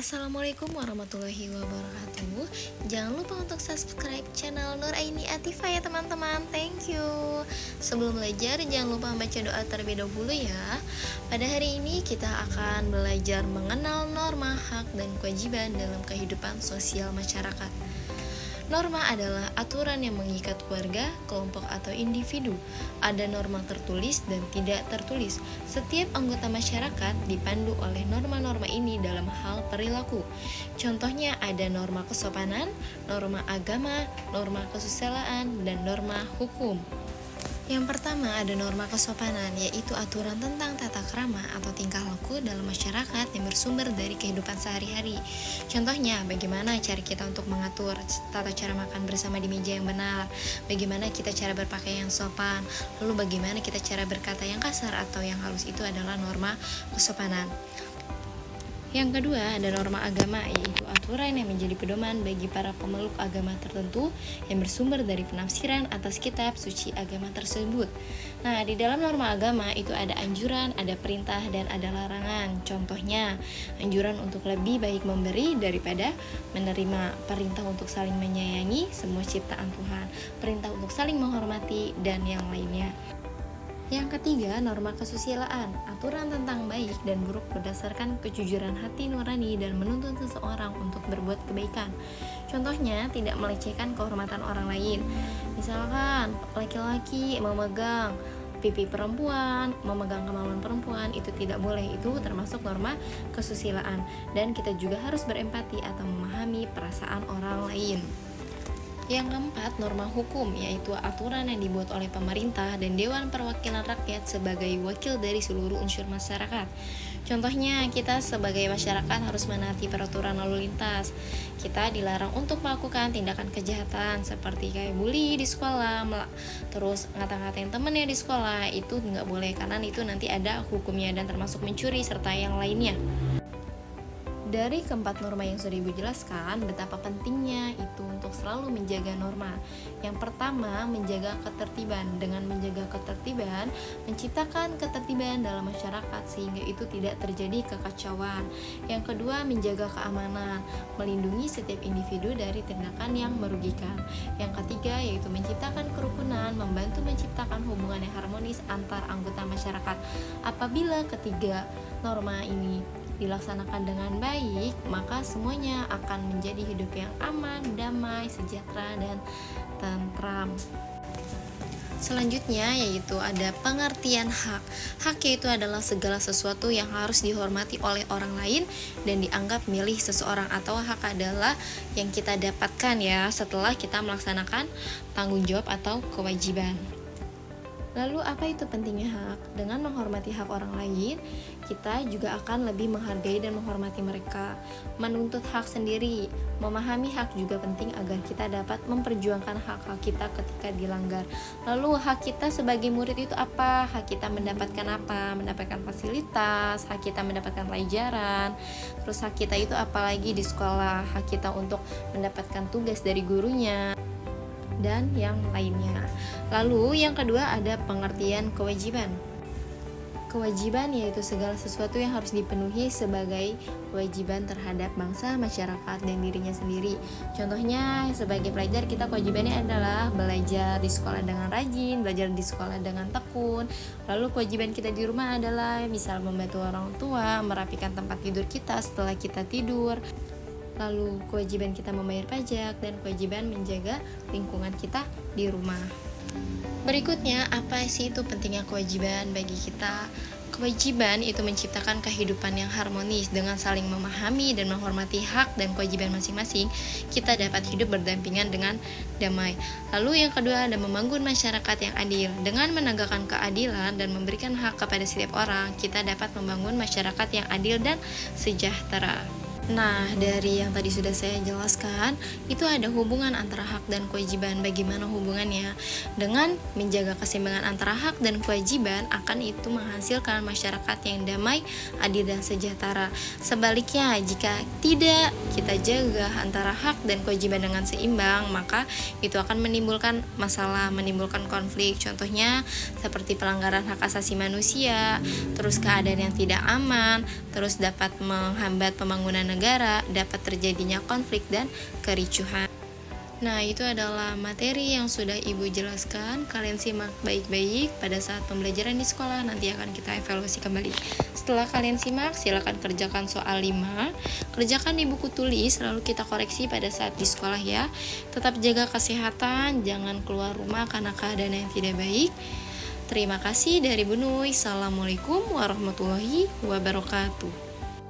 Assalamualaikum warahmatullahi wabarakatuh. Jangan lupa untuk subscribe channel Nur Aini Atifah ya teman-teman. Thank you. Sebelum belajar jangan lupa membaca doa terlebih dahulu ya. Pada hari ini kita akan belajar mengenal norma, hak, dan kewajiban dalam kehidupan sosial masyarakat. Norma adalah aturan yang mengikat keluarga, kelompok, atau individu. Ada norma tertulis dan tidak tertulis. Setiap anggota masyarakat dipandu oleh norma-norma ini dalam hal perilaku. Contohnya ada norma kesopanan, norma agama, norma kesusilaan, dan norma hukum. Yang pertama ada norma kesopanan, yaitu aturan tentang tata krama atau tingkah laku dalam masyarakat yang bersumber dari kehidupan sehari-hari. Contohnya, bagaimana cara kita untuk mengatur tata cara makan bersama di meja yang benar, bagaimana kita cara berpakaian yang sopan, lalu bagaimana kita cara berkata yang kasar atau yang halus, itu adalah norma kesopanan. Yang kedua ada norma agama, yaitu aturan yang menjadi pedoman bagi para pemeluk agama tertentu yang bersumber dari penafsiran atas kitab suci agama tersebut. Nah, di dalam norma agama itu ada anjuran, ada perintah, dan ada larangan. Contohnya, anjuran untuk lebih baik memberi daripada menerima, perintah untuk saling menyayangi semua ciptaan Tuhan, perintah untuk saling menghormati, dan yang lainnya. Yang ketiga, norma kesusilaan, aturan tentang baik dan buruk berdasarkan kejujuran hati nurani dan menuntun seseorang untuk berbuat kebaikan. Contohnya, tidak melecehkan kehormatan orang lain. Misalkan, laki-laki memegang pipi perempuan, memegang kemaluan perempuan, itu tidak boleh. Itu termasuk norma kesusilaan. Dan kita juga harus berempati atau memahami perasaan orang lain. Yang keempat, norma hukum, yaitu aturan yang dibuat oleh pemerintah dan Dewan Perwakilan Rakyat sebagai wakil dari seluruh unsur masyarakat. Contohnya, kita sebagai masyarakat harus menaati peraturan lalu lintas. Kita dilarang untuk melakukan tindakan kejahatan seperti kayak bully di sekolah, terus ngata-ngatain temennya di sekolah, itu nggak boleh karena itu nanti ada hukumnya, dan termasuk mencuri serta yang lainnya. Dari keempat norma yang sudah Ibu jelaskan, betapa pentingnya itu untuk selalu menjaga norma. Yang pertama, menjaga ketertiban. Dengan menjaga ketertiban, menciptakan ketertiban dalam masyarakat sehingga itu tidak terjadi kekacauan. Yang kedua, menjaga keamanan, melindungi setiap individu dari tindakan yang merugikan. Yang ketiga, yaitu menciptakan kerukunan, membantu menciptakan hubungan yang harmonis antar anggota masyarakat. Apabila ketiga norma ini dilaksanakan dengan baik, maka semuanya akan menjadi hidup yang aman, damai, sejahtera, dan tentram. Selanjutnya yaitu ada pengertian hak. Hak yaitu adalah segala sesuatu yang harus dihormati oleh orang lain dan dianggap milik seseorang, atau hak adalah yang kita dapatkan ya setelah kita melaksanakan tanggung jawab atau kewajiban. Lalu apa itu pentingnya hak? Dengan menghormati hak orang lain, kita juga akan lebih menghargai dan menghormati mereka. Menuntut hak sendiri, memahami hak juga penting agar kita dapat memperjuangkan hak-hak kita ketika dilanggar. Lalu hak kita sebagai murid itu apa? Hak kita mendapatkan apa? Mendapatkan fasilitas, hak kita mendapatkan pelajaran. Terus hak kita itu apalagi di sekolah? Hak kita untuk mendapatkan tugas dari gurunya, dan yang lainnya. Lalu yang kedua ada pengertian kewajiban. Kewajiban yaitu segala sesuatu yang harus dipenuhi sebagai kewajiban terhadap bangsa, masyarakat, dan dirinya sendiri. Contohnya sebagai pelajar kita kewajibannya adalah belajar di sekolah dengan rajin, belajar di sekolah dengan tekun. Lalu kewajiban kita di rumah adalah misal membantu orang tua, merapikan tempat tidur kita setelah kita tidur. Lalu kewajiban kita membayar pajak dan kewajiban menjaga lingkungan kita di rumah. Berikutnya, apa sih itu pentingnya kewajiban bagi kita? Kewajiban itu menciptakan kehidupan yang harmonis. Dengan saling memahami dan menghormati hak dan kewajiban masing-masing, kita dapat hidup berdampingan dengan damai. Lalu yang kedua ada membangun masyarakat yang adil. Dengan menegakkan keadilan dan memberikan hak kepada setiap orang, kita dapat membangun masyarakat yang adil dan sejahtera. Nah, dari yang tadi sudah saya jelaskan, itu ada hubungan antara hak dan kewajiban. Bagaimana hubungannya? Dengan menjaga keseimbangan antara hak dan kewajiban akan itu menghasilkan masyarakat yang damai, adil, dan sejahtera. Sebaliknya, jika tidak kita jaga antara hak dan kewajiban dengan seimbang, maka itu akan menimbulkan masalah, menimbulkan konflik. Contohnya seperti pelanggaran hak asasi manusia, terus keadaan yang tidak aman, terus dapat menghambat pembangunan negara, dapat terjadinya konflik dan kericuhan. Nah, itu adalah materi yang sudah Ibu jelaskan. Kalian simak baik-baik pada saat pembelajaran di sekolah. Nanti akan kita evaluasi kembali. Setelah kalian simak, silakan kerjakan soal 5. Kerjakan di buku tulis, lalu kita koreksi pada saat di sekolah ya. Tetap jaga kesehatan, jangan keluar rumah karena keadaan yang tidak baik. Terima kasih dari Bu Nuy. Assalamualaikum warahmatullahi wabarakatuh.